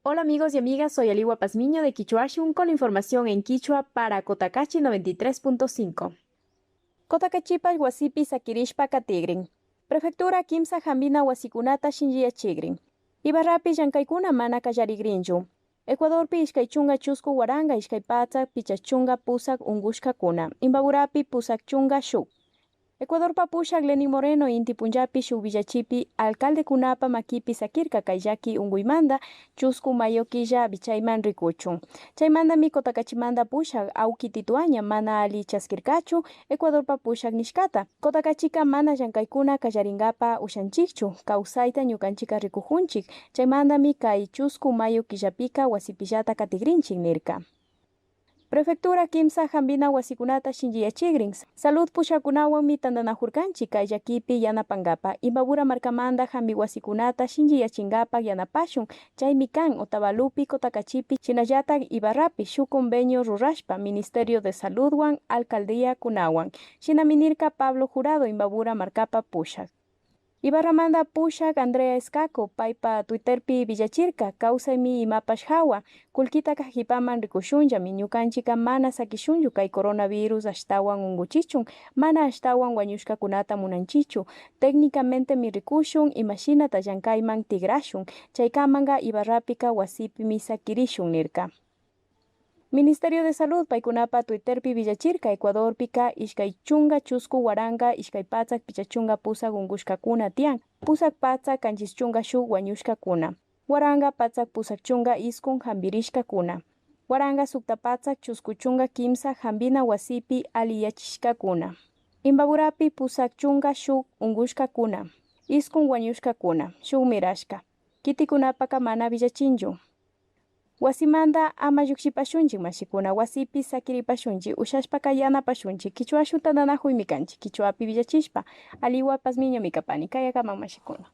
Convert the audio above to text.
Hola amigos y amigas, soy Aliwa Pazmiño de Quichuashun con la información en Quichua para Cotacachi 93.5. Cotacachipa Huasipi Sakirishpa Katigrin. Prefectura Kimsa Jambina Huasikunata Shinjia Chigrin. Ibarrapi Yankaikuna Mana Kallarigrinju. Ecuadorpi Ishkaichunga Chusku Waranga Ishkaipatza Pichachunga Pusak Ungushka Kuna. Imbaburapi Pusak Chunga Shuk. Ecuador papushak Lenín Moreno inti Punjapi shuk villachipi alcalde kunapa makipi sakirka kayllaki unguymanta chusku mayo killa bichayman rikuchun. Chaymantami Cotakachimanta pushak auki tituaña mana ali chaskirkachu Ecuador papushak nishkata. Cotakachika mana llank'aykuna kallarinkapa ushanchikchu kawsayta ñukanchika rikujunchik. Chaymantami kay chusku mayo killapika wasipillata katigrinchik nirka. Prefectura Kimsa Jambina Wasikunata Shinjiyachigrin. Salud pushakunawanmi tandanajurkanchik kay llakipi yanapangapa. Imbabura markamanta Jambi Wasikunata Shinjiyachingapa yanapashun. Chaymi kan Otavalupi, Cotacachipi, shinallatak Ibarrapi shuk convenio rurashpa Ministerio de Saludwan, Alcaldía kunawan. Shinaminirka Pablo Jurado Imbabura markapa pushak. Ibarramanta pushak Andrea Escaco paypa Twitterpi villachirka kawsaymi imapash hawa kullkita kajipaman rikushunllami ñukanchika mana sakishunchu kay coronavirus ashtawan unguchichun mana ashtawan wañushkakunata munanchichu técnicamente mi rikushun imashinata llankayman tigrashun chaykamanga Ibarrapika wasipimi sakirishun nirka. Ministerio de Salud paykunapa Twitterpi villachirka Ecuadorpika ishkay chunga chusku waranga ishkay patsak pichachunga pusak ungushkakuna tiyan pusak patsak kanchis chunga shuk wañushkakuna waranga patsak pusak chunga iskun hambirishkakuna waranga sukta patsak chusku chunga kimsa hambina wasipi aliyachishkakuna Imbaburapi pusak chunga shuk ungushkakuna iskun wañushkakuna shuk mirashka kitikunapaka mana villachinchu. Wasimanta ama llukshipashunchik mashikuna wasipi sakiripashunchik ushashpaka yanapashunchik Quichuashun tandanakuymi kanchik Quichuapi villachishpa Aliwa Pazmiño mikapani kayakaman mashikuna.